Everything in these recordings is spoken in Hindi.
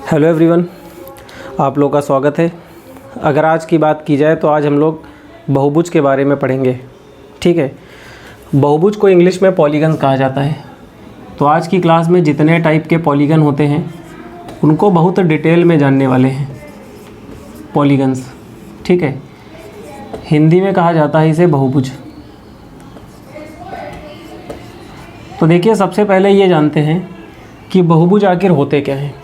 हेलो एवरीवन, आप लोग का स्वागत है। अगर आज की बात की जाए तो आज हम लोग बहुभुज के बारे में पढ़ेंगे। ठीक है, बहुभुज को इंग्लिश में पॉलीगन कहा जाता है। तो आज की क्लास में जितने टाइप के पॉलीगन होते हैं उनको बहुत डिटेल में जानने वाले हैं। पॉलीगन्स, ठीक है, हिंदी में कहा जाता है इसे बहुभुज। तो देखिए, सबसे पहले ये जानते हैं कि बहुभुज आखिर होते क्या हैं।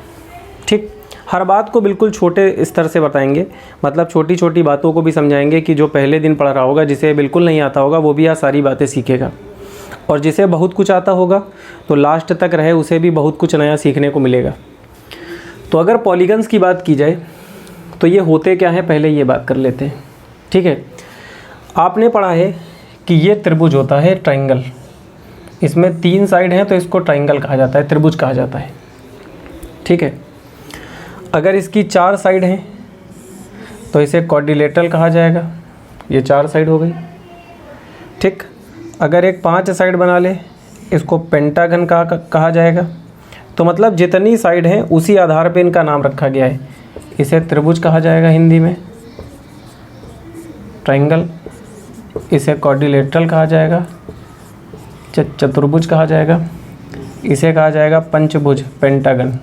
ठीक, हर बात को बिल्कुल छोटे स्तर से बताएंगे, मतलब छोटी छोटी बातों को भी समझाएंगे कि जो पहले दिन पढ़ रहा होगा, जिसे बिल्कुल नहीं आता होगा, वो भी आज सारी बातें सीखेगा। और जिसे बहुत कुछ आता होगा तो लास्ट तक रहे, उसे भी बहुत कुछ नया सीखने को मिलेगा। तो अगर पॉलीगन्स की बात की जाए तो ये होते क्या हैं, पहले ये बात कर लेते हैं। ठीक है, आपने पढ़ा है कि ये त्रिभुज होता है, ट्राइंगल। इसमें 3 साइड हैं तो इसको ट्राइंगल कहा जाता है, त्रिभुज कहा जाता है। ठीक है, अगर इसकी 4 साइड हैं तो इसे क्वाड्रिलेटरल कहा जाएगा। ये 4 साइड हो गई। ठीक, अगर एक 5 साइड बना ले इसको पेंटागन कहा जाएगा। तो मतलब जितनी साइड हैं उसी आधार पे इनका नाम रखा गया है। इसे त्रिभुज कहा जाएगा हिंदी में, ट्राइंगल। इसे क्वाड्रिलेटरल कहा जाएगा, चतुर्भुज कहा जाएगा। इसे कहा जाएगा पंचभुज, पेंटागन।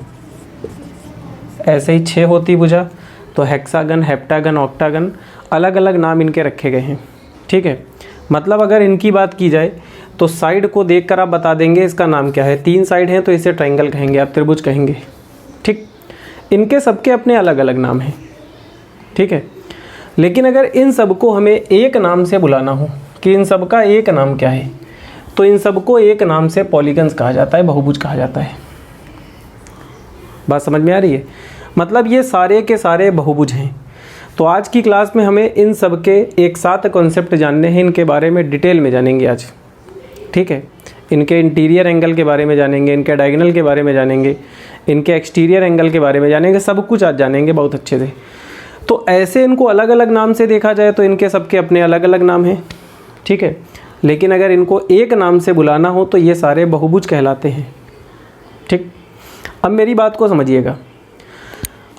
ऐसे ही 6 होती भुजा तो हेक्सागन, हेप्टागन, ऑक्टागन, अलग अलग नाम इनके रखे गए हैं। ठीक है, मतलब अगर इनकी बात की जाए तो साइड को देखकर आप बता देंगे इसका नाम क्या है। 3 साइड हैं तो इसे ट्राइंगल कहेंगे, आप त्रिभुज कहेंगे। ठीक, इनके सबके अपने अलग अलग नाम हैं। ठीक है, लेकिन अगर इन सबको हमें एक नाम से बुलाना हो कि इन सब का एक नाम क्या है, तो इन सबको एक नाम से पॉलीगन्स कहा जाता है, बहुभुज कहा जाता है। बात समझ में आ रही है? मतलब ये सारे के सारे बहुभुज हैं। तो आज की क्लास में हमें इन सब के एक साथ कॉन्सेप्ट जानने हैं, इनके बारे में डिटेल में जानेंगे आज। ठीक है, इनके इंटीरियर एंगल के बारे में जानेंगे, इनके डायगोनल के बारे में जानेंगे, इनके एक्सटीरियर एंगल के बारे में जानेंगे, सब कुछ आज जानेंगे बहुत अच्छे से। तो ऐसे इनको अलग अलग नाम से देखा जाए तो इनके सबके अपने अलग अलग नाम हैं। ठीक है, लेकिन अगर इनको एक नाम से बुलाना हो तो ये सारे बहुभुज कहलाते हैं। ठीक, अब मेरी बात को समझिएगा।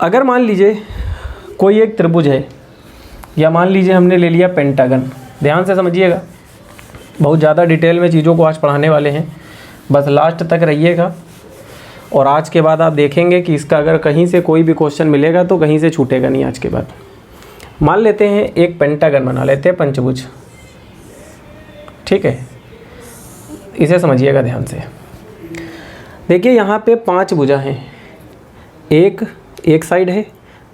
अगर मान लीजिए कोई एक त्रिभुज है, या मान लीजिए हमने ले लिया पेंटागन। ध्यान से समझिएगा, बहुत ज़्यादा डिटेल में चीज़ों को आज पढ़ाने वाले हैं, बस लास्ट तक रहिएगा। और आज के बाद आप देखेंगे कि इसका अगर कहीं से कोई भी क्वेश्चन मिलेगा तो कहीं से छूटेगा नहीं आज के बाद। मान लेते हैं एक पेंटागन बना लेते हैं, पंचभुज। ठीक है, इसे समझिएगा ध्यान से। देखिए, यहाँ पे 5 भुजा हैं। एक साइड है,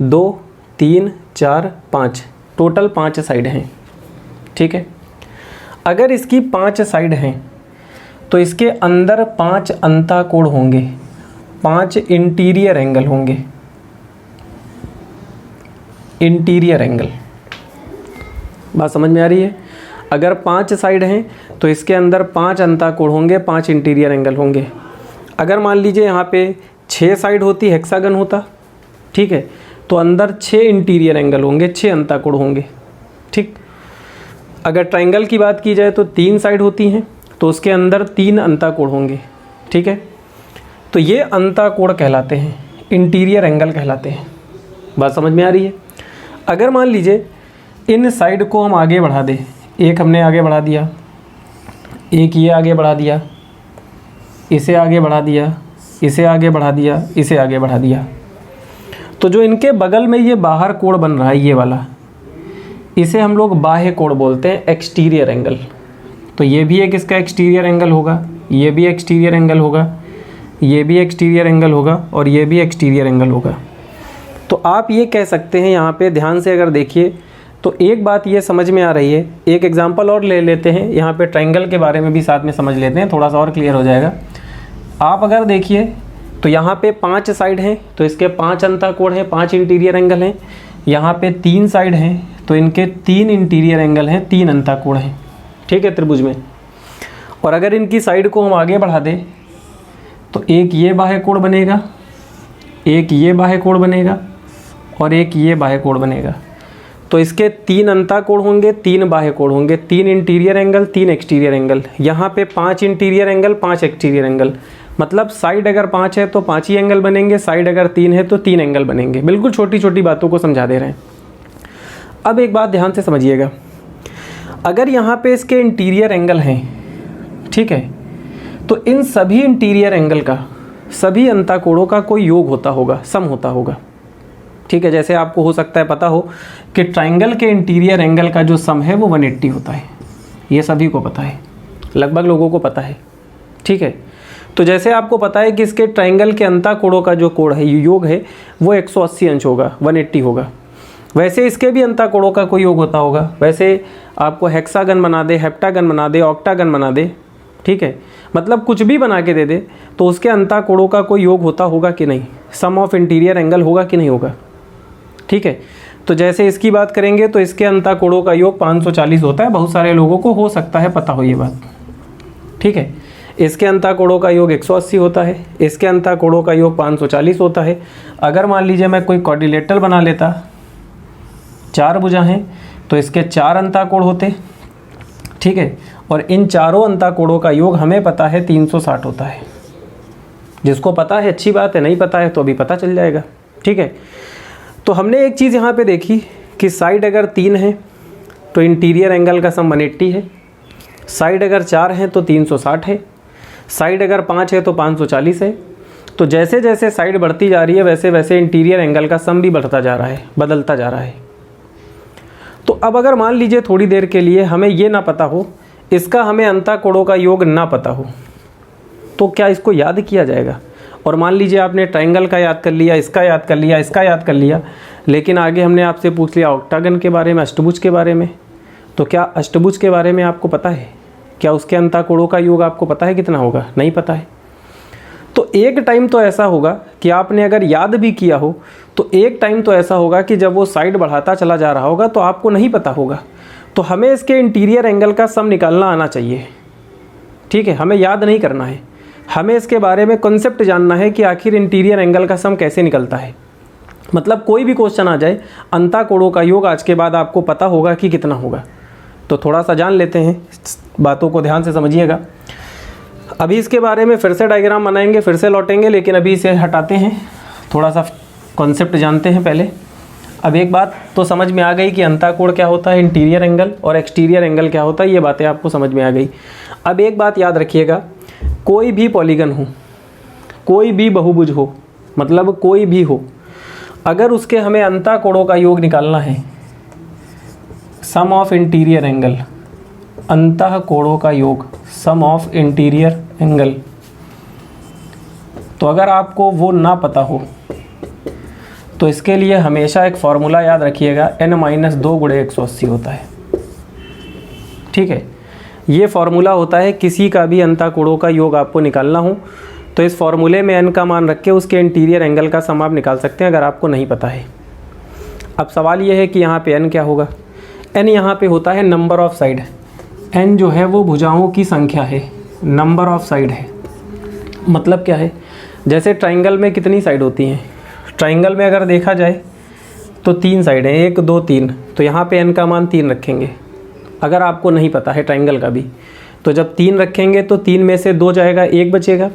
2, 3, 4, 5, टोटल 5 साइड हैं। ठीक है, अगर इसकी 5 साइड हैं तो इसके अंदर 5 अंतःकोण होंगे, 5 इंटीरियर एंगल होंगे। इंटीरियर एंगल, बात समझ में आ रही है? अगर 5 साइड हैं तो इसके अंदर 5 अंतःकोण होंगे, 5 इंटीरियर एंगल होंगे। अगर मान लीजिए यहाँ पे 6 साइड होती, हेक्सागन होता, ठीक है, तो अंदर 6 इंटीरियर एंगल होंगे, 6 अंतःकोण होंगे। ठीक, अगर ट्राइंगल की बात की जाए तो 3 साइड होती हैं तो उसके अंदर 3 अंतःकोण होंगे। ठीक है, तो ये अंतःकोण कहलाते हैं, इंटीरियर एंगल कहलाते हैं। बात समझ में आ रही है? अगर मान लीजिए इन साइड को हम आगे बढ़ा दें, एक हमने आगे बढ़ा दिया, एक ये आगे बढ़ा दिया, इसे आगे बढ़ा दिया, इसे आगे बढ़ा दिया, इसे आगे बढ़ा दिया, तो जो इनके बगल में ये बाहर कोण बन रहा है, ये वाला, इसे हम लोग बाह्य कोण बोलते हैं, एक्सटीरियर एंगल। तो ये भी एक इसका एक्सटीरियर एंगल होगा, ये भी एक्सटीरियर एंगल होगा, ये भी एक्सटीरियर एंगल होगा, और ये भी एक्सटीरियर एंगल होगा। तो आप ये कह सकते हैं, यहाँ पे ध्यान से अगर देखिए तो एक बात ये समझ में आ रही है। एक एग्जांपल और ले लेते हैं, यहाँ पे ट्रायंगल के बारे में भी साथ में समझ लेते हैं, थोड़ा सा और क्लियर हो जाएगा। आप अगर देखिए तो यहाँ पे 5 साइड हैं तो इसके 5 अंतःकोण हैं, 5 इंटीरियर एंगल हैं। यहाँ पे 3 साइड हैं तो इनके 3 इंटीरियर एंगल हैं, 3 अंतःकोण हैं। ठीक है, त्रिभुज में। और अगर इनकी साइड को हम आगे बढ़ा दें तो एक ये बाह्य कोण बनेगा, एक ये बाह्य कोण बनेगा, और एक ये बाह्य कोण बनेगा। तो इसके 3 अंतःकोण होंगे, 3 बाह्य कोण होंगे, 3 इंटीरियर एंगल, 3 एक्सटीरियर एंगल। यहाँ पे 5 इंटीरियर एंगल, 5 एक्सटीरियर एंगल, मतलब साइड अगर 5 है तो 5 ही एंगल बनेंगे, साइड अगर 3 है तो 3 एंगल बनेंगे। बिल्कुल छोटी छोटी बातों को समझा दे रहे हैं। अब एक बात ध्यान से समझिएगा, अगर यहाँ पे इसके इंटीरियर एंगल हैं, ठीक है, तो इन सभी इंटीरियर एंगल का, सभी अंतःकोणों का कोई योग होता होगा, सम होता होगा, ठीक है। जैसे आपको हो सकता है पता हो कि ट्राइंगल के इंटीरियर एंगल का जो सम है वो 180 होता है, ये सभी को पता है, लगभग लोगों को पता है, ठीक है। तो जैसे आपको पता है कि इसके ट्राइंगल के अंतःकोणों का जो कोण है, योग है, वो 180 अंश होगा, 180 होगा, वैसे इसके भी अंतःकोणों का कोई योग होता होगा। वैसे आपको हेक्सागन बना दे, हेप्टागन बना दे, ऑक्टागन बना दे, ठीक है, मतलब कुछ भी बना के दे दे, तो उसके अंतःकोणों का कोई योग होता होगा कि नहीं, सम ऑफ इंटीरियर एंगल होगा कि नहीं होगा, ठीक है। तो जैसे इसकी बात करेंगे तो इसके अंतःकोणों का योग 540 होता है, बहुत सारे लोगों को हो सकता है पता हो ये बात, ठीक है। इसके अंतःकोणों का योग 180 होता है, इसके अंतःकोणों का योग 540 होता है। अगर मान लीजिए मैं कोई क्वाड्रिलेटरल बना लेता, 4 भुजा हैं, तो इसके 4 अंतःकोण होते, ठीक है, और इन चारों अंतःकोणों का योग हमें पता है 360 होता है। जिसको पता है अच्छी बात है, नहीं पता है तो अभी पता चल जाएगा, ठीक है। तो हमने एक चीज़ यहाँ पे देखी कि साइड अगर 3 है तो इंटीरियर एंगल का सम 180 है, साइड अगर 4 है तो 360 है, साइड अगर 5 है तो 540 है। तो जैसे जैसे साइड बढ़ती जा रही है वैसे वैसे इंटीरियर एंगल का सम भी बढ़ता जा रहा है, बदलता जा रहा है। तो अब अगर मान लीजिए थोड़ी देर के लिए हमें ये ना पता हो, इसका हमें अंतःकोणों का योग ना पता हो, तो क्या इसको याद किया जाएगा? और मान लीजिए आपने ट्रायंगल का याद कर लिया, इसका याद कर लिया, इसका याद कर लिया, लेकिन आगे हमने आपसे पूछ लिया ऑक्टागन के बारे में, अष्टभुज के बारे में, तो क्या अष्टभुज के बारे में आपको पता है? क्या उसके अंतःकोणों का योग आपको पता है कितना होगा? नहीं पता है। तो एक टाइम तो ऐसा होगा कि आपने अगर याद भी किया हो, तो एक टाइम तो ऐसा होगा कि जब वो साइड बढ़ाता चला जा रहा होगा तो आपको नहीं पता होगा। तो हमें इसके इंटीरियर एंगल का सम निकालना आना चाहिए, ठीक है। हमें याद नहीं करना है, हमें इसके बारे में कॉन्सेप्ट जानना है कि आखिर इंटीरियर एंगल का सम कैसे निकलता है। मतलब कोई भी क्वेश्चन आ जाए, अंतःकोणों का योग आज के बाद आपको पता होगा कि कितना होगा। तो थोड़ा सा जान लेते हैं, बातों को ध्यान से समझिएगा। अभी इसके बारे में फिर से डायग्राम बनाएंगे, फिर से लौटेंगे, लेकिन अभी इसे हटाते हैं, थोड़ा सा कॉन्सेप्ट जानते हैं पहले। अब एक बात तो समझ में आ गई कि अंतःकोण क्या होता है, इंटीरियर एंगल, और एक्सटीरियर एंगल क्या होता है, ये बातें आपको समझ में आ गई। अब एक बात याद रखिएगा, कोई भी पॉलीगन हो, कोई भी बहुभुज हो, मतलब कोई भी हो, अगर उसके हमें अंतःकोणों का योग निकालना है, सम ऑफ इंटीरियर एंगल, अंतःकोणों का योग, सम ऑफ इंटीरियर एंगल, तो अगर आपको वो ना पता हो तो इसके लिए हमेशा एक फॉर्मूला याद रखिएगा, n-2 × 180 होता है, ठीक है। ये फॉर्मूला होता है किसी का भी अंतःकोणों का योग आपको निकालना हो तो इस फॉर्मूले में n का मान रख के उसके इंटीरियर एंगल का सम आप निकाल सकते हैं अगर आपको नहीं पता है। अब सवाल ये है कि यहाँ पे n क्या होगा? n यहाँ पे होता है नंबर ऑफ साइड, n जो है वो भुजाओं की संख्या है, नंबर ऑफ साइड है। मतलब क्या है, जैसे ट्राइंगल में कितनी साइड होती हैं? ट्राइंगल में अगर देखा जाए तो 3 साइड हैं, 1 2 3, तो यहाँ पे n का मान 3 रखेंगे। अगर आपको नहीं पता है ट्राइंगल का भी, तो जब 3 रखेंगे तो 3 में से 2 जाएगा, 1 बचेगा,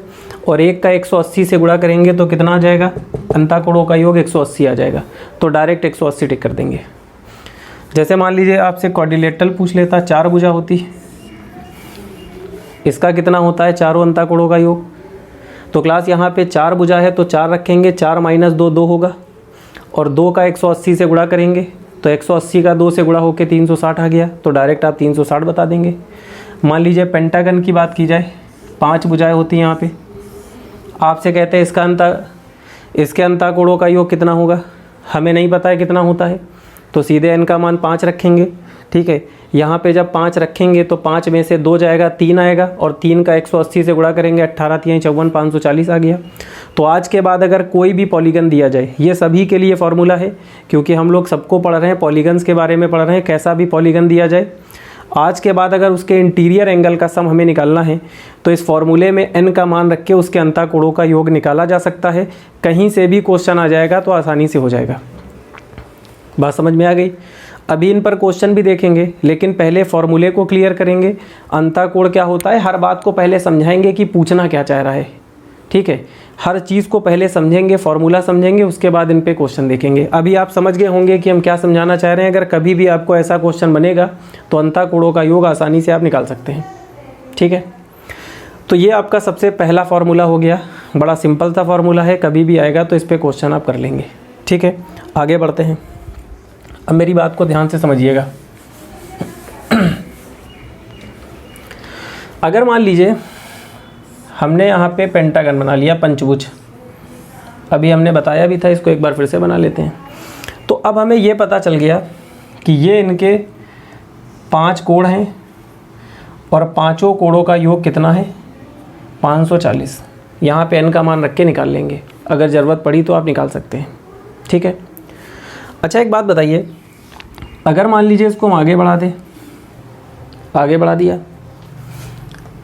और 1 का 180 से गुणा करेंगे तो कितना आ जाएगा? अंतःकोणों का योग 180 आ जाएगा, तो डायरेक्ट 180 टिक कर देंगे। जैसे मान लीजिए आपसे क्वाड्रिलेटरल पूछ लेता, 4 भुजा होती, इसका कितना होता है चारों अंतःकोणों का योग? तो क्लास यहाँ पे 4 भुजा है तो 4 रखेंगे, 4 - 2 2 होगा, और 2 का 180 से गुणा करेंगे तो 180 का 2 से गुणा होकर 360 आ गया, तो डायरेक्ट आप 360 बता देंगे। मान लीजिए पेंटागन की बात की जाए, 5 भुजाएं होती हैं यहाँ पे, आपसे कहते हैं इसके अंतःकोणों का योग कितना होगा? हमें नहीं पता है कितना होता है, तो सीधे n का मान 5 रखेंगे, ठीक है। यहाँ पे जब 5 रखेंगे तो 5 में से 2 जाएगा, 3 आएगा, और 3 का 180 से गुणा करेंगे, 18 3 54 540 आ गया। तो आज के बाद अगर कोई भी पॉलीगन दिया जाए, ये सभी के लिए फॉर्मूला है क्योंकि हम लोग सबको पढ़ रहे हैं, पॉलीगन्स के बारे में पढ़ रहे हैं, कैसा भी पॉलीगन दिया जाए, आज के बाद अगर उसके इंटीरियर एंगल का सम हमें निकालना है तो इस फॉर्मूले में n का मान रख के उसके अंतःकोणों का योग निकाला जा सकता है। कहीं से भी क्वेश्चन आ जाएगा तो आसानी से हो जाएगा। बात समझ में आ गई? अभी इन पर क्वेश्चन भी देखेंगे, लेकिन पहले फॉर्मूले को क्लियर करेंगे। अंतःकोण क्या होता है, हर बात को पहले समझाएंगे कि पूछना क्या चाह रहा है। ठीक है, हर चीज़ को पहले समझेंगे, फॉर्मूला समझेंगे, उसके बाद इन पे क्वेश्चन देखेंगे। अभी आप समझ गए होंगे कि हम क्या समझाना चाह रहे हैं। अगर कभी भी आपको ऐसा क्वेश्चन बनेगा तो अंतःकोणों का योग आसानी से आप निकाल सकते हैं। ठीक है, तो ये आपका सबसे पहला फार्मूला हो गया। बड़ा सिंपल सा फार्मूला है, कभी भी आएगा तो इस पर क्वेश्चन आप कर लेंगे। ठीक है, आगे बढ़ते हैं। अब मेरी बात को ध्यान से समझिएगा। अगर मान लीजिए हमने यहाँ पे पेंटागन बना लिया, पंचभुज, अभी हमने बताया भी था, इसको एक बार फिर से बना लेते हैं। तो अब हमें ये पता चल गया कि ये इनके 5 कोण हैं और पांचों कोणों का योग कितना है, 540। यहाँ पे n का मान रख के निकाल लेंगे, अगर ज़रूरत पड़ी तो आप निकाल सकते हैं। ठीक है, अच्छा एक बात बताइए, अगर मान लीजिए इसको हम आगे बढ़ा दें, आगे बढ़ा दिया,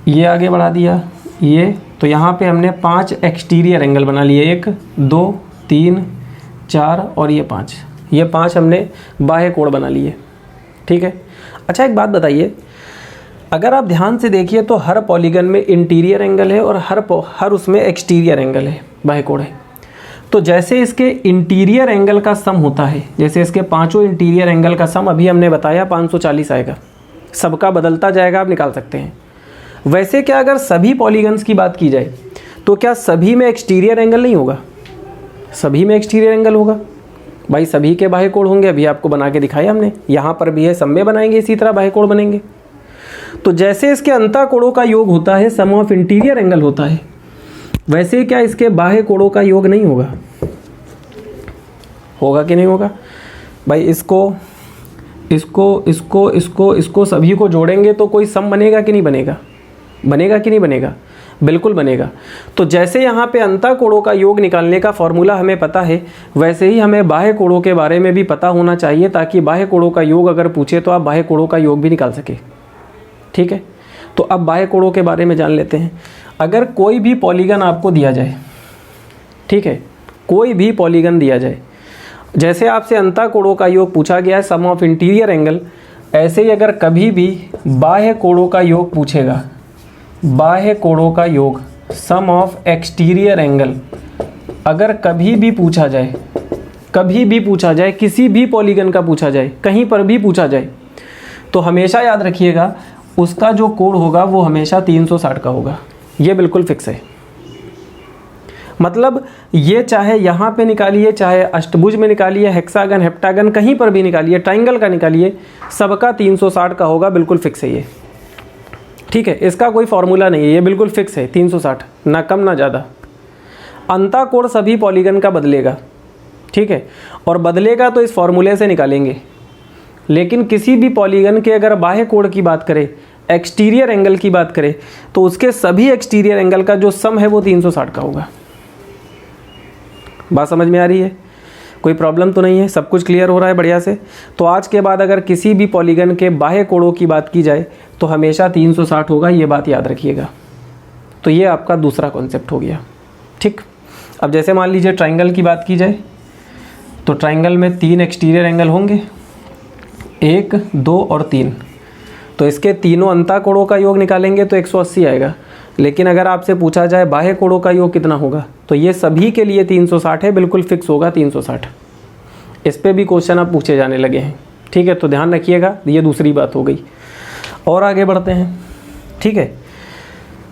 ये आगे बढ़ा दिया, ये, तो यहाँ पे हमने 5 एक्सटीरियर एंगल बना लिए, 1 2 3 4 और ये 5, ये 5 हमने बाह्य कोण बना लिए। ठीक है, अच्छा एक बात बताइए, अगर आप ध्यान से देखिए तो हर पॉलीगन में इंटीरियर एंगल है और हर उसमें एक्सटीरियर एंगल है, बाह्य कोण है। तो जैसे इसके इंटीरियर एंगल का सम होता है, जैसे इसके पांचों इंटीरियर एंगल का सम अभी हमने बताया 540 आएगा, सबका बदलता जाएगा, आप निकाल सकते हैं। वैसे क्या अगर सभी पॉलीगन्स की बात की जाए तो क्या सभी में एक्सटीरियर एंगल नहीं होगा? सभी में एक्सटीरियर एंगल होगा भाई, सभी के बाह्य कोण होंगे। अभी आपको बना के दिखाया हमने, यहाँ पर भी है, सब में बनाएंगे इसी तरह बाह्य कोण बनेंगे। तो जैसे इसके अंतःकोणों का योग होता है, सम ऑफ इंटीरियर एंगल होता है, वैसे क्या इसके बाह्य कोणों का योग नहीं होगा? होगा कि नहीं होगा भाई? इसको सभी को जोड़ेंगे तो कोई सम बनेगा कि नहीं बनेगा? बनेगा कि नहीं बनेगा? बिल्कुल बनेगा। तो जैसे यहाँ पे अंतःकोणों का योग निकालने का फॉर्मूला हमें पता है, वैसे ही हमें बाह्य कोणों के बारे में भी पता होना चाहिए, ताकि बाह्य कोणों का योग अगर पूछे तो आप बाह्य कोणों का योग भी निकाल सके। ठीक है, तो अब बाह्य कोणों के बारे में जान लेते हैं। अगर कोई भी पॉलीगन आपको दिया जाए, ठीक है, कोई भी पॉलीगन दिया जाए, जैसे आपसे अंतःकोणों का योग पूछा गया है, सम ऑफ इंटीरियर एंगल, ऐसे ही अगर कभी भी बाह्य कोणों का योग पूछेगा, बाह्य कोणों का योग, सम ऑफ एक्सटीरियर एंगल, अगर कभी भी पूछा जाए, कभी भी पूछा जाए, किसी भी पॉलीगन का पूछा जाए, कहीं पर भी पूछा जाए, तो हमेशा याद रखिएगा उसका जो कोण होगा वो हमेशा 360 का होगा। ये बिल्कुल फिक्स है। मतलब ये चाहे यहाँ पे निकालिए, चाहे अष्टभुज में निकालिए, हेक्सागन, हेप्टागन, कहीं पर भी निकालिए, ट्राइंगल का निकालिए, सबका 360 का होगा, बिल्कुल फिक्स है ये। ठीक है, इसका कोई फॉर्मूला नहीं है, ये बिल्कुल फिक्स है 360, ना कम ना ज़्यादा। अंतःकोण सभी पॉलीगन का बदलेगा, ठीक है, और बदलेगा तो इस फॉर्मूले से निकालेंगे। लेकिन किसी भी पॉलीगन के अगर बाह्य कोण की बात करें, एक्सटीरियर एंगल की बात करें, तो उसके सभी एक्सटीरियर एंगल का जो सम है वो 360 का होगा। बात समझ में आ रही है? कोई प्रॉब्लम तो नहीं है? सब कुछ क्लियर हो रहा है बढ़िया से? तो आज के बाद अगर किसी भी पॉलीगन के बाह्य कोणों की बात की जाए तो हमेशा 360 होगा, ये बात याद रखिएगा। तो ये आपका दूसरा कॉन्सेप्ट हो गया। ठीक, अब जैसे मान लीजिए ट्राइंगल की बात की जाए, तो ट्राइंगल में 3 एक्सटीरियर एंगल होंगे, 1 2 और 3। तो इसके तीनों अंतःकोणों का योग निकालेंगे तो 180 आएगा। लेकिन अगर आपसे पूछा जाए बाह्य कोणों का योग कितना होगा, तो ये सभी के लिए 360 है, बिल्कुल फिक्स होगा 360। इस पे भी क्वेश्चन अब पूछे जाने लगे हैं। ठीक है, तो ध्यान रखिएगा, ये दूसरी बात हो गई। और आगे बढ़ते हैं। ठीक है,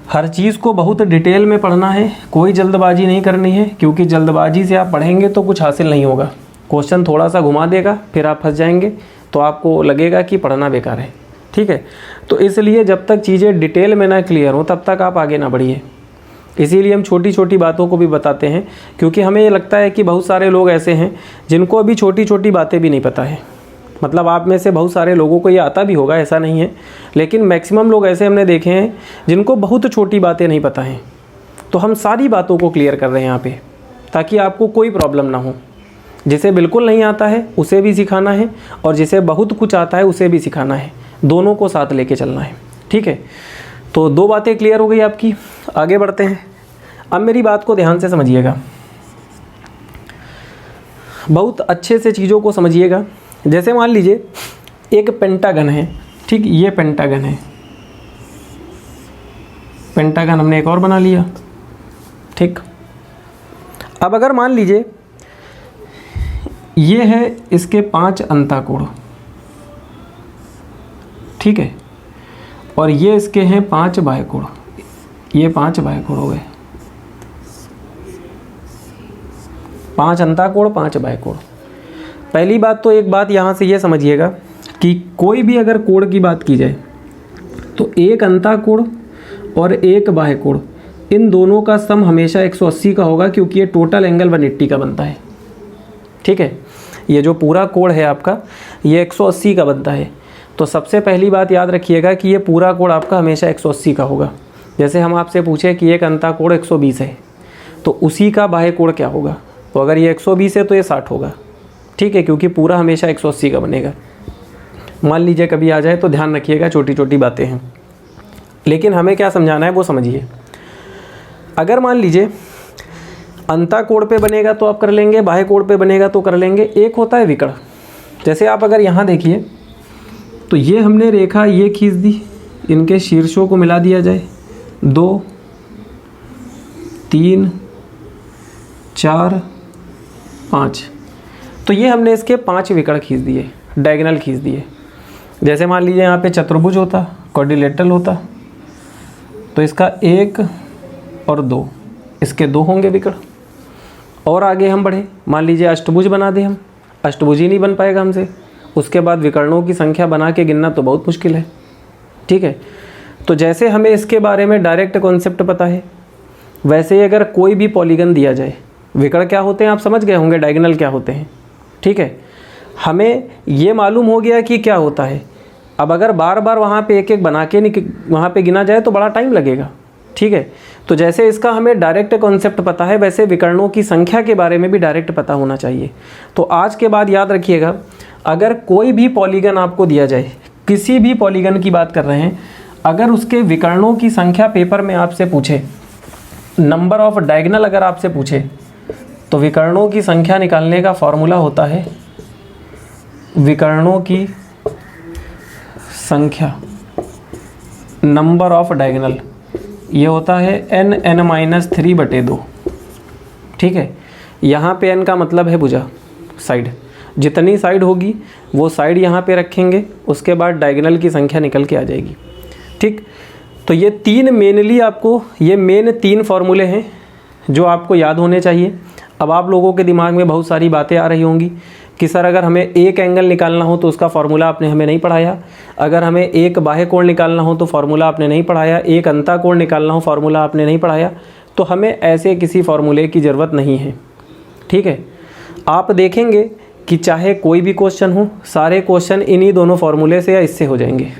हर चीज़ को बहुत डिटेल में पढ़ना है, कोई जल्दबाजी नहीं करनी है, क्योंकि जल्दबाजी से आप पढ़ेंगे तो कुछ हासिल नहीं होगा। क्वेश्चन थोड़ा सा घुमा देगा, फिर आप फंस जाएंगे, तो आपको लगेगा कि पढ़ना बेकार है। ठीक है, तो इसलिए जब तक चीज़ें डिटेल में ना क्लियर हो तब तक आप आगे ना बढ़िए। इसीलिए हम छोटी छोटी बातों को भी बताते हैं, क्योंकि हमें ये लगता है कि बहुत सारे लोग ऐसे हैं जिनको अभी छोटी छोटी बातें भी नहीं पता है। मतलब आप में से बहुत सारे लोगों को ये आता भी होगा, ऐसा नहीं है, लेकिन मैक्सिमम लोग ऐसे हमने देखे हैं जिनको बहुत छोटी बातें नहीं पता हैं। तो हम सारी बातों को क्लियर कर रहे हैं यहाँ पे, ताकि आपको कोई प्रॉब्लम ना हो। जिसे बिल्कुल नहीं आता है उसे भी सिखाना है, और जिसे बहुत कुछ आता है उसे भी सिखाना है, दोनों को साथ लेके चलना है। ठीक है, तो 2 बातें क्लियर हो गई आपकी। आगे बढ़ते हैं। अब मेरी बात को ध्यान से समझिएगा, बहुत अच्छे से चीज़ों को समझिएगा। जैसे मान लीजिए एक पेंटागन है, ठीक, ये पेंटागन है, पेंटागन हमने एक और बना लिया। ठीक। अब अगर मान लीजिए ये है इसके 5 अंताकोण, ठीक है, और ये इसके हैं 5 बाह्यकोण, ये 5 बाह्यकोण हो गए, 5 अंताकोण 5 बाह्यकोण। पहली बात तो एक बात यहाँ से ये समझिएगा कि कोई भी अगर कोण की बात की जाए तो एक अंताकोण और एक बाह्यकोण, इन दोनों का सम हमेशा 180 का होगा, क्योंकि ये टोटल एंगल 180 का बनता है, ठीक है। ये जो पूरा कोण है आपका ये 180 का बनता है। तो सबसे पहली बात याद रखिएगा कि ये पूरा कोण आपका हमेशा 180 का होगा। जैसे हम आपसे पूछे कि एक अंताकोण 120 है तो उसी का बाह्यकोण क्या होगा, तो अगर ये 120 है तो ये 60 होगा, ठीक है, क्योंकि पूरा हमेशा 180 का बनेगा। मान लीजिए कभी आ जाए तो ध्यान रखिएगा, छोटी छोटी बातें हैं, लेकिन हमें क्या समझाना है वो समझिए। अगर मान लीजिए अंताकोण पे बनेगा तो आप कर लेंगे, बाह्यकोण पे बनेगा तो कर लेंगे। एक होता है विकर्ण, जैसे आप अगर यहाँ देखिए तो ये हमने रेखा ये खींच दी, इनके शीर्षों को मिला दिया जाए, 2 3 4 5, तो ये हमने इसके 5 विकर्ण खींच दिए, डायगोनल खींच दिए। जैसे मान लीजिए यहाँ पे चतुर्भुज होता, क्वाड्रिलेटरल होता, तो इसका 1 और 2, इसके 2 होंगे विकर्ण। और आगे हम बढ़े, मान लीजिए अष्टभुज बना दें हम, अष्टभुज ही नहीं बन पाएगा हमसे, उसके बाद विकर्णों की संख्या बना के गिनना तो बहुत मुश्किल है, ठीक है। तो जैसे हमें इसके बारे में डायरेक्ट कॉन्सेप्ट पता है, वैसे ही अगर कोई भी पॉलीगन दिया जाए, विकर्ण क्या होते हैं आप समझ गए होंगे, डायगोनल क्या होते हैं, ठीक है। हमें ये मालूम हो गया कि क्या होता है। अब अगर बार बार वहाँ पे एक एक बना के वहाँ पे गिना जाए तो बड़ा टाइम लगेगा, ठीक है। तो जैसे इसका हमें डायरेक्ट कॉन्सेप्ट पता है, वैसे विकर्णों की संख्या के बारे में भी डायरेक्ट पता होना चाहिए। तो आज के बाद याद रखिएगा, अगर कोई भी पॉलीगन आपको दिया जाए, किसी भी पॉलीगन की बात कर रहे हैं, अगर उसके विकर्णों की संख्या पेपर में आपसे पूछे, नंबर ऑफ डायगोनल अगर आपसे पूछे, तो विकर्णों की संख्या निकालने का फॉर्मूला होता है विकर्णों की संख्या, नंबर ऑफ डायगोनल, ये होता है n-3/2, ठीक है। यहाँ पे n का मतलब है भुजा, साइड, जितनी साइड होगी वो साइड यहाँ पे रखेंगे, उसके बाद डायगोनल की संख्या निकल के आ जाएगी, ठीक। तो ये 3 मेनली आपको, ये मेन 3 फार्मूले हैं जो आपको याद होने चाहिए। अब आप लोगों के दिमाग में बहुत सारी बातें आ रही होंगी कि सर अगर हमें एक एंगल निकालना हो तो उसका फार्मूला आपने हमें नहीं पढ़ाया, अगर हमें एक बाह्य कोण निकालना हो तो फार्मूला आपने नहीं पढ़ाया, एक अंताकोण निकालना हो फार्मूला आपने नहीं पढ़ाया। तो हमें ऐसे किसी फार्मूले की ज़रूरत नहीं है, ठीक है। आप देखेंगे कि चाहे कोई भी क्वेश्चन हो, सारे क्वेश्चन इन्हीं दोनों फार्मूले से या इससे हो जाएंगे।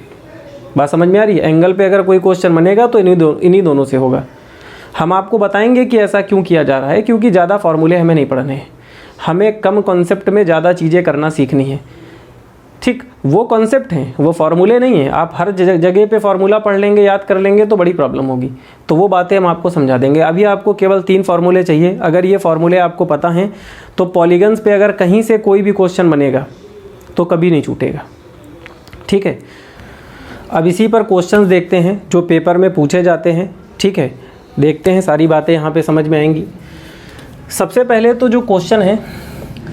बात समझ में आ रही है? एंगल पे अगर कोई क्वेश्चन बनेगा तो इन्हीं दोनों से होगा। हम आपको बताएंगे कि ऐसा क्यों किया जा रहा है, क्योंकि ज़्यादा फार्मूले हमें नहीं पढ़ने हैं, हमें कम कॉन्सेप्ट में ज़्यादा चीज़ें करना सीखनी है, ठीक। वो कॉन्सेप्ट हैं, वो फार्मूले नहीं हैं। आप हर जगह पे फार्मूला पढ़ लेंगे, याद कर लेंगे तो बड़ी प्रॉब्लम होगी। तो वो बातें हम आपको समझा देंगे। अभी आपको केवल 3 फार्मूले चाहिए। अगर ये फार्मूले आपको पता हैं तो पॉलीगन्स पे अगर कहीं से कोई भी क्वेश्चन बनेगा तो कभी नहीं छूटेगा, ठीक है। अब इसी पर क्वेश्चंस देखते हैं जो पेपर में पूछे जाते हैं, ठीक है। देखते हैं, सारी बातें यहाँ पे समझ में आएंगी। सबसे पहले तो जो क्वेश्चन है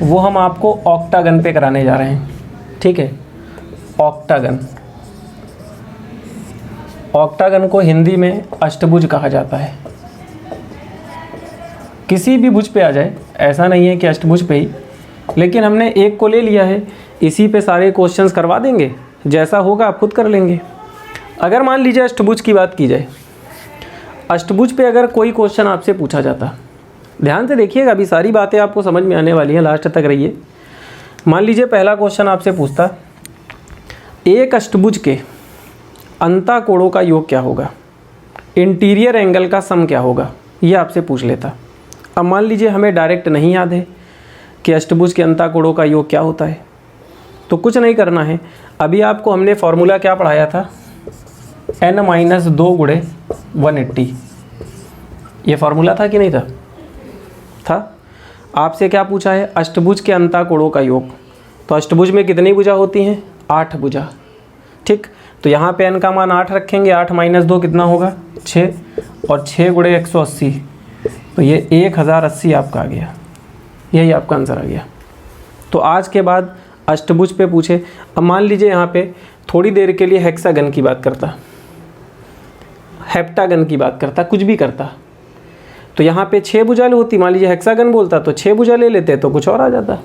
वो हम आपको ऑक्टागन पे कराने जा रहे हैं, ठीक है। ऑक्टागन, ऑक्टागन को हिंदी में अष्टभुज कहा जाता है। किसी भी भुज पे आ जाए, ऐसा नहीं है कि अष्टभुज पे ही, लेकिन हमने एक को ले लिया है, इसी पे सारे क्वेश्चंस करवा देंगे, जैसा होगा आप खुद कर लेंगे। अगर मान लीजिए अष्टभुज की बात की जाए, अष्टभुज पे अगर कोई क्वेश्चन आपसे पूछा जाता, ध्यान से देखिएगा, अभी सारी बातें आपको समझ में आने वाली हैं, लास्ट तक रहिए। मान लीजिए पहला क्वेश्चन आपसे पूछता, एक अष्टभुज के अंताकोणों का योग क्या होगा, इंटीरियर एंगल का सम क्या होगा, ये आपसे पूछ लेता। अब मान लीजिए हमें डायरेक्ट नहीं याद है कि अष्टभुज के अंताकोणों का योग क्या होता है, तो कुछ नहीं करना है। अभी आपको हमने फॉर्मूला क्या पढ़ाया था, n-2 गुणे 180, ये फार्मूला था कि नहीं था? था। आपसे क्या पूछा है, अष्टभुज के अंताकोणों का योग। तो अष्टभुज में कितनी भुजा होती हैं, 8 भुजा, ठीक। तो यहाँ पे n का मान 8 रखेंगे, 8 - 2 कितना होगा, 6, और 6 गुणे 180, तो ये 1080 आपका आ गया, यही आपका आंसर आ गया। तो आज के बाद अष्टभुज पे पूछे, अब मान लीजिए यहाँ पे थोड़ी देर के लिए हेक्सागन की बात करता, हेप्टागन की बात करता, कुछ भी करता, तो यहाँ पे 6 भुजा होती, मान लीजिए हेक्सागन बोलता तो 6 भुजा ले लेते तो कुछ और आ जाता,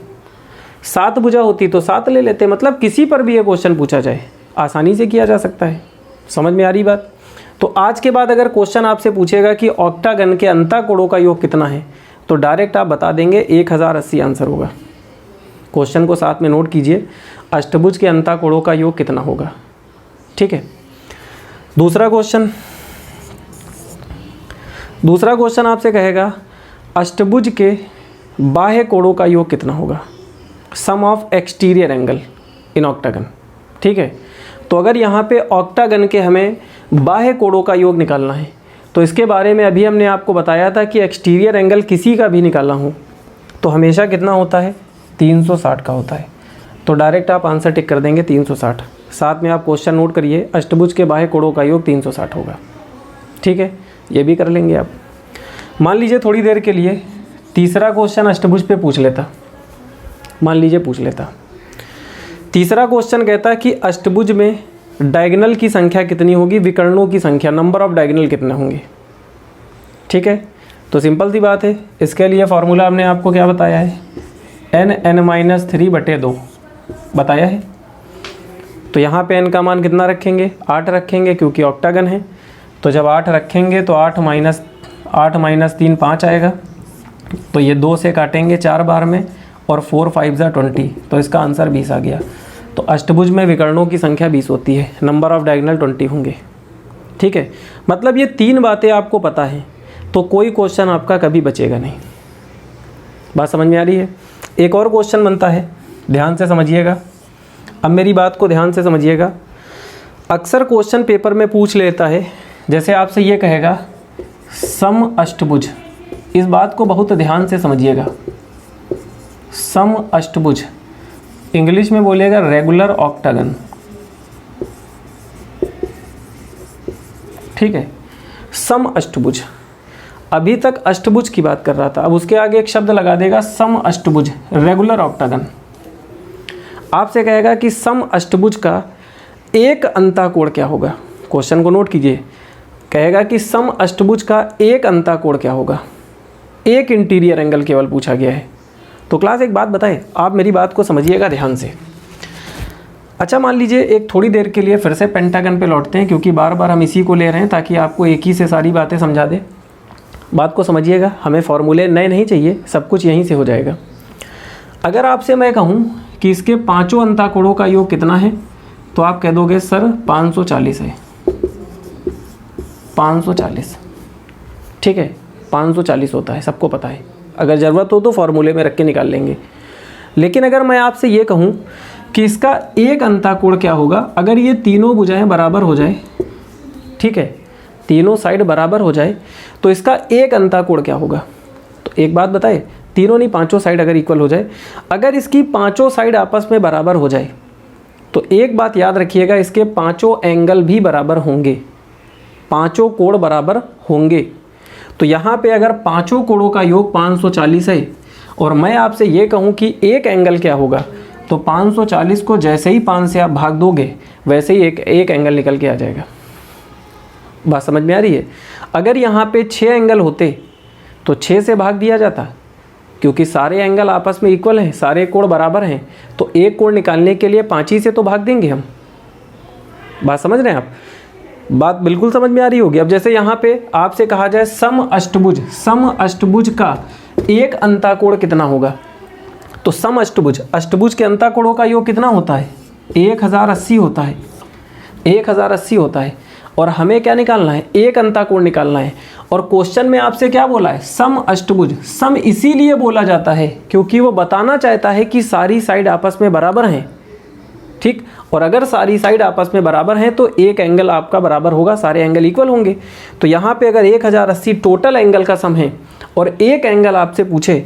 7 भुजा होती तो 7 ले लेते। मतलब किसी पर भी ये क्वेश्चन पूछा जाए आसानी से किया जा सकता है। समझ में आ रही बात? तो आज के बाद अगर क्वेश्चन आपसे पूछेगा कि ऑक्टागन के अंताकोणों का योग कितना है, तो डायरेक्ट आप बता देंगे 1080 आंसर होगा। क्वेश्चन को साथ में नोट कीजिए, अष्टभुज के अंताकोणों का योग कितना होगा। ठीक है, दूसरा क्वेश्चन आपसे कहेगा अष्टभुज के बाह्य कोणों का योग कितना होगा, sum of exterior angle in octagon. ठीक है, तो अगर यहाँ पे ऑक्टागन के हमें बाह्य कोणों का योग निकालना है, तो इसके बारे में अभी हमने आपको बताया था कि एक्सटीरियर एंगल किसी का भी निकालना हो तो हमेशा कितना होता है, 360 का होता है। तो डायरेक्ट आप आंसर टिक कर देंगे 360। साथ में आप क्वेश्चन नोट करिए, अष्टभुज के बाह्य कोणों का योग 360 होगा। ठीक है, ये भी कर लेंगे आप। मान लीजिए थोड़ी देर के लिए तीसरा क्वेश्चन अष्टभुज पे पूछ लेता, मान लीजिए पूछ लेता। तीसरा क्वेश्चन कहता कि अष्टभुज में डायगोनल की संख्या कितनी होगी, विकर्णों की संख्या, नंबर ऑफ डायगोनल कितने होंगे। ठीक है, तो सिंपल सी बात है, इसके लिए फॉर्मूला हमने आपको क्या बताया है, n(n-3/2) बताया है। तो यहाँ पे n का मान कितना रखेंगे, 8 रखेंगे, क्योंकि ऑक्टागन है। तो जब 8 रखेंगे तो 8 माइनस 3 5 आएगा, तो ये 2 से काटेंगे 4 बार में, और 4 5 = 20, तो इसका आंसर 20 आ गया। तो अष्टभुज में विकर्णों की संख्या 20 होती है, नंबर ऑफ डायगोनल 20 होंगे। ठीक है, मतलब ये 3 बातें आपको पता है तो कोई क्वेश्चन आपका कभी बचेगा नहीं। बात समझ में आ रही है? एक और क्वेश्चन बनता है, ध्यान से समझिएगा, अब मेरी बात को ध्यान से समझिएगा। अक्सर क्वेश्चन पेपर में पूछ लेता है, जैसे आपसे ये कहेगा सम अष्टभुज, इस बात को बहुत ध्यान से समझिएगा। सम अष्टभुज, इंग्लिश में बोलिएगा रेगुलर ऑक्टागन। ठीक है, सम अष्टभुज, अभी तक अष्टभुज की बात कर रहा था, अब उसके आगे एक शब्द लगा देगा सम अष्टभुज, रेगुलर ऑक्टागन। आपसे कहेगा कि सम अष्टभुज का एक अंताकोण क्या होगा। क्वेश्चन को नोट कीजिए, कहेगा कि सम अष्टभुज का एक अंताकोण क्या होगा, एक इंटीरियर एंगल केवल पूछा गया है। तो क्लास एक बात बताएं, आप मेरी बात को समझिएगा ध्यान से। अच्छा, मान लीजिए एक थोड़ी देर के लिए फिर से पेंटागन पे लौटते हैं, क्योंकि बार बार हम इसी को ले रहे हैं ताकि आपको एक ही से सारी बातें समझा दे। बात को समझिएगा, हमें फॉर्मूले नए नहीं चाहिए, सब कुछ यहीं से हो जाएगा। अगर आपसे मैं कहूँ कि इसके 5 अंताकोणों का योग कितना है, तो आप कह दोगे सर 540 है, 540। ठीक है, 540 होता है, सबको पता है, अगर ज़रूरत हो तो फॉर्मूले में रख के निकाल लेंगे। लेकिन अगर मैं आपसे ये कहूँ कि इसका एक अंताकोण क्या होगा, अगर ये तीनों भुजाएं बराबर हो जाए, ठीक है, तीनों साइड बराबर हो जाए, तो इसका एक अंताकोण क्या होगा। तो एक बात बताए, तीनों नहीं, 5 साइड अगर इक्वल हो जाए, अगर इसकी 5 साइड आपस में बराबर हो जाए, तो एक बात याद रखिएगा, इसके 5 एंगल भी बराबर होंगे, 5 कोण बराबर होंगे। तो यहाँ पे अगर 5 कोणों का योग 540 है, और मैं आपसे ये कहूँ कि एक एंगल क्या होगा, तो 540 को जैसे ही 5 से आप भाग दोगे, वैसे ही एक एंगल निकल के आ जाएगा। बात समझ में आ रही है? अगर यहाँ पे 6 एंगल होते तो 6 से भाग दिया जाता, क्योंकि सारे एंगल आपस में इक्वल हैं, सारे कोण बराबर हैं, तो एक कोण निकालने के लिए 5 ही से तो भाग देंगे हम। बात समझ रहे हैं आप? बात बिल्कुल समझ में आ रही होगी। अब जैसे यहाँ पे आपसे कहा जाए सम अष्टभुज का एक अंताकोण कितना होगा, तो सम अष्टभुज के अंताकोणों का योग कितना होता है, 1080 होता है, 1080 होता है। और हमें क्या निकालना है, एक अंताकोण निकालना है। और क्वेश्चन में आपसे क्या बोला है, सम अष्टभुज। सम इसीलिए बोला जाता है क्योंकि वो बताना चाहता है कि सारी साइड आपस में बराबर हैं, ठीक। और अगर सारी साइड आपस में बराबर हैं तो एक एंगल आपका बराबर होगा, सारे एंगल इक्वल होंगे। तो यहाँ पे अगर 1080 टोटल एंगल का सम है और एक एंगल आपसे पूछे,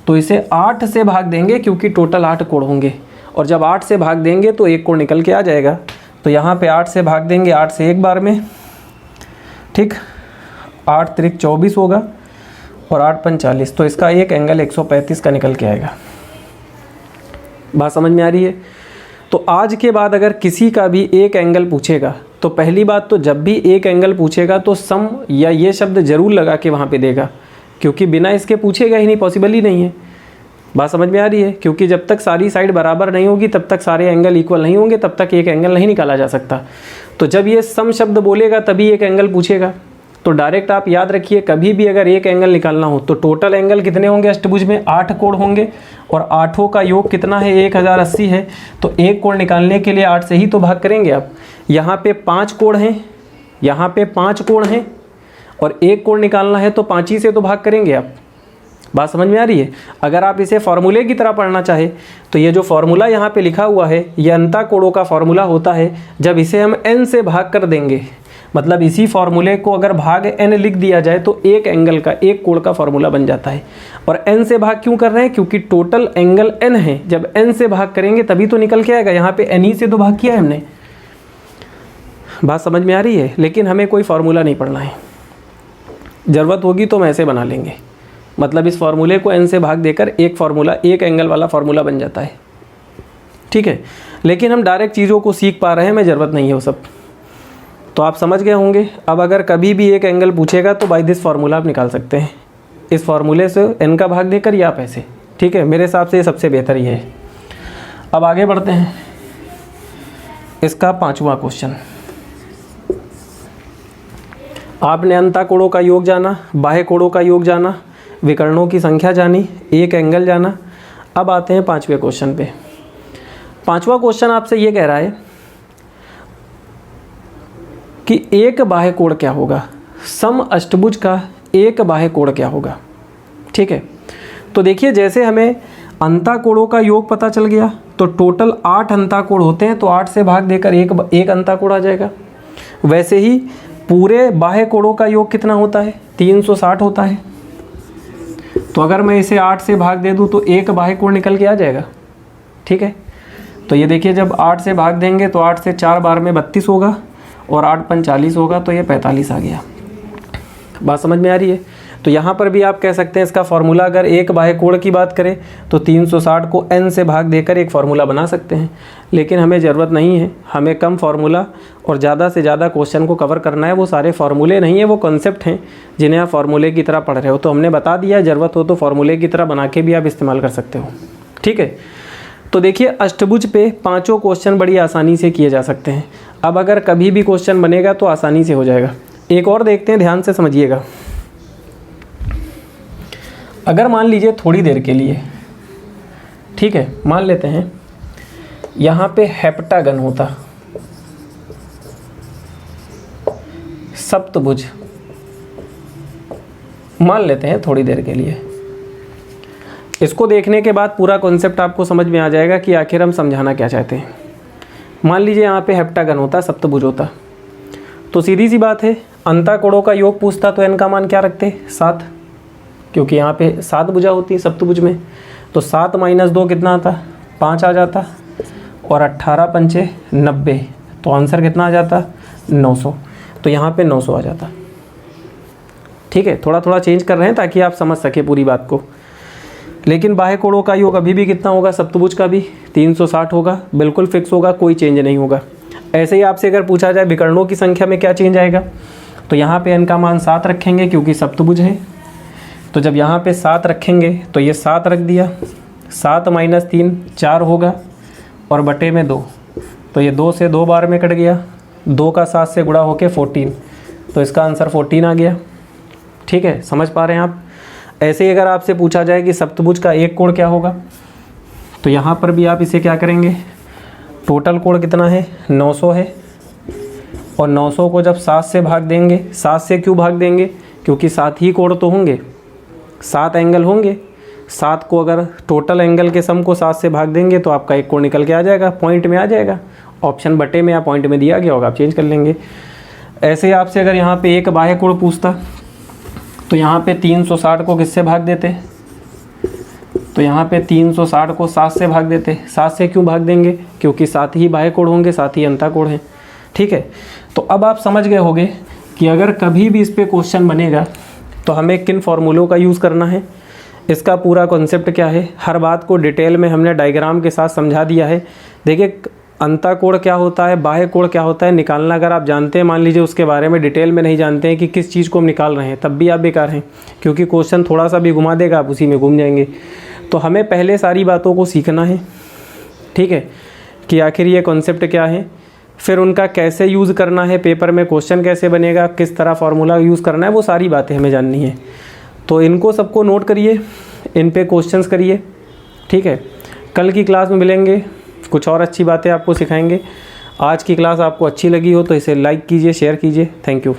तो इसे 8 से भाग देंगे, क्योंकि टोटल 8 कोण होंगे। और जब 8 से भाग देंगे तो एक कोण निकल के आ जाएगा। तो यहाँ पे 8 से भाग देंगे, 8 से एक बार में, ठीक, 8 त्रिक 24 होगा। और 8 पंच 40, तो इसका एक एंगल 135 का निकल के आएगा। बात समझ में आ रही है? तो आज के बाद अगर किसी का भी एक एंगल पूछेगा तो पहली बात तो जब भी एक एंगल पूछेगा तो सम या ये शब्द ज़रूर लगा के वहाँ पे देगा, क्योंकि बिना इसके पूछेगा ही नहीं, पॉसिबल ही नहीं है। बात समझ में आ रही है? क्योंकि जब तक सारी साइड बराबर नहीं होगी तब तक सारे एंगल इक्वल नहीं होंगे, तब तक एक एंगल नहीं निकाला जा सकता। तो जब ये सम शब्द बोलेगा तभी एक एंगल पूछेगा। तो डायरेक्ट आप याद रखिए, कभी भी अगर एक एंगल निकालना हो तो टोटल एंगल कितने होंगे अष्टभुज में? 8 कोण होंगे, और 8 का योग कितना है? 1080 है। तो एक कोण निकालने के लिए 8 से ही तो भाग करेंगे आप। यहाँ पे 5 कोण हैं, यहाँ पे 5 कोण हैं, और एक कोण निकालना है तो 5 ही से तो भाग करेंगे आप। बात समझ में आ रही है? अगर आप इसे फॉर्मूले की तरह पढ़ना चाहे तो ये जो फॉर्मूला यहाँ पे लिखा हुआ है ये अंता कोणों का फॉर्मूला होता है। जब इसे हम n से भाग कर देंगे, मतलब इसी फॉर्मूले को अगर भाग n लिख दिया जाए तो एक एंगल का, एक कोण का फॉर्मूला बन जाता है। और n से भाग क्यों कर रहे हैं? क्योंकि टोटल एंगल n है। जब n से भाग करेंगे तभी तो निकल के आएगा। यहाँ पे n ही से तो भाग किया है हमने। बात समझ में आ रही है? लेकिन हमें कोई फार्मूला नहीं पढ़ना है, ज़रूरत होगी तो हम ऐसे बना लेंगे। मतलब इस फार्मूले को n से भाग देकर एक फार्मूला, एक एंगल वाला फार्मूला बन जाता है। ठीक है, लेकिन हम डायरेक्ट चीज़ों को सीख पा रहे हैं, हमें ज़रूरत नहीं है वो सब। तो आप समझ गए होंगे। अब अगर कभी भी एक एंगल पूछेगा तो बाय दिस फार्मूला आप निकाल सकते हैं, इस फार्मूले से n का भाग देकर या आप ऐसे। ठीक है, मेरे हिसाब से ये सबसे बेहतर ही है। अब आगे बढ़ते हैं। इसका 5वां क्वेश्चन, आपने अंता कोणों का योग जाना, बाह्य कोणों का योग जाना, विकर्णों की संख्या जानी, एक एंगल जाना। अब आते हैं 5वें क्वेश्चन पे। 5वां क्वेश्चन आपसे ये कह रहा है कि एक बाह्य कोण क्या होगा, सम अष्टभुज का एक बाह्य कोण क्या होगा। ठीक है, तो देखिए जैसे हमें अंता कोणों का योग पता चल गया तो टोटल 8 अंता कोण होते हैं, तो 8 से भाग देकर एक अंता कोण आ जाएगा। वैसे ही पूरे बाह्य कोणों का योग कितना होता है? 360 होता है। तो अगर मैं इसे 8 से भाग दे दूं तो एक बाह्य कोण निकल के आ जाएगा। ठीक है, तो ये देखिए जब 8 से भाग देंगे तो 8 से 4 बार में 32 होगा, और 8 पंच 40 होगा, तो ये 45 आ गया। बात समझ में आ रही है? तो यहाँ पर भी आप कह सकते हैं इसका फॉर्मूला, अगर एक बाह्य कोण की बात करें तो 360 को n से भाग देकर एक फार्मूला बना सकते हैं। लेकिन हमें ज़रूरत नहीं है, हमें कम फार्मूला और ज़्यादा से ज़्यादा क्वेश्चन को कवर करना है। वो सारे फार्मूले नहीं है, वो कॉन्सेप्ट हैं जिन्हें आप फार्मूले की तरह पढ़ रहे हो। तो हमने बता दिया, ज़रूरत हो तो फार्मूले की तरह बना के भी आप इस्तेमाल कर सकते हो। ठीक है, तो देखिए अष्टभुज पे 5 क्वेश्चन बड़ी आसानी से किए जा सकते हैं। अब अगर कभी भी क्वेश्चन बनेगा तो आसानी से हो जाएगा। एक और देखते हैं, ध्यान से समझिएगा। अगर मान लीजिए थोड़ी देर के लिए, ठीक है, मान लेते हैं यहाँ पे हेप्टागन होता, सप्तभुज, मान लेते हैं थोड़ी देर के लिए। इसको देखने के बाद पूरा कॉन्सेप्ट आपको समझ में आ जाएगा कि आखिर हम समझाना क्या चाहते हैं। मान लीजिए यहाँ पे हेप्टागन होता, सप्तभुज होता, तो सीधी सी बात है, अंता कोणों का योग पूछता तो n का मान क्या रखते? 7, क्योंकि यहाँ पे 7 भुजा होती है सप्तभुज में। तो 7 - 2 कितना आता? 5 आ जाता, और 18 पंचे 90, तो आंसर कितना आ जाता? 900। तो यहाँ पे 900 आ जाता। ठीक है, थोड़ा थोड़ा चेंज कर रहे हैं ताकि आप समझ सके पूरी बात को। लेकिन बाह्य कोणों का योग अभी भी कितना होगा? सप्तभुज का भी 360 होगा, बिल्कुल फिक्स होगा, कोई चेंज नहीं होगा। ऐसे ही आपसे अगर पूछा जाए विकर्णों की संख्या में क्या चेंज आएगा, तो यहाँ पे n का मान 7 रखेंगे क्योंकि सप्तभुज है। तो जब यहाँ पे 7 रखेंगे तो ये 7 रख दिया, 7 - 3 4 होगा, और बटे में 2, तो ये 2 से 2 बार में कट गया, 2 का 7 से गुणा होके 14, तो इसका आंसर 14 आ गया। ठीक है, समझ पा रहे हैं आप? ऐसे ही अगर आपसे पूछा जाए कि सप्तभुज का एक कोण क्या होगा, तो यहाँ पर भी आप इसे क्या करेंगे, टोटल कोण कितना है? 900 है, और 900 को जब 7 से भाग देंगे, 7 से क्यों भाग देंगे? क्योंकि 7 ही कोण तो होंगे, 7 एंगल होंगे। 7 को अगर टोटल एंगल के सम को 7 से भाग देंगे तो आपका एक कोण निकल के आ जाएगा, पॉइंट में आ जाएगा। ऑप्शन बटे में या पॉइंट में दिया गया होगा, आप चेंज कर लेंगे। ऐसे ही आपसे अगर यहाँ पे एक बाह्य कोण पूछता तो यहाँ पे 360 को किससे भाग देते? तो यहाँ पे 360 को 7 से भाग देते। 7 से क्यों भाग देंगे? क्योंकि 7 ही बाह्य कोण होंगे, 7 ही अंता कोण हैं। ठीक है, तो अब आप समझ गए होंगे कि अगर कभी भी इस पे क्वेश्चन बनेगा तो हमें किन फार्मूलों का यूज़ करना है, इसका पूरा कॉन्सेप्ट क्या है, हर बात को डिटेल में हमने डायग्राम के साथ समझा दिया है। देखिए अंतःकोण क्या होता है, बाह्य कोण क्या होता है, निकालना अगर आप जानते हैं, मान लीजिए उसके बारे में डिटेल में नहीं जानते हैं कि किस चीज़ को हम निकाल रहे हैं, तब भी आप बेकार हैं, क्योंकि क्वेश्चन थोड़ा सा भी घुमा देगा आप उसी में घूम जाएंगे। तो हमें पहले सारी बातों को सीखना है, ठीक है, कि आखिर ये कॉन्सेप्ट क्या है, फिर उनका कैसे यूज़ करना है, पेपर में क्वेश्चन कैसे बनेगा, किस तरह फार्मूला यूज़ करना है, वो सारी बातें हमें जाननी है। तो इनको सबको नोट करिए, इन पे क्वेश्चंस करिए, ठीक है। कल की क्लास में मिलेंगे, कुछ और अच्छी बातें आपको सिखाएंगे। आज की क्लास आपको अच्छी लगी हो तो इसे लाइक कीजिए, शेयर कीजिए। Thank you.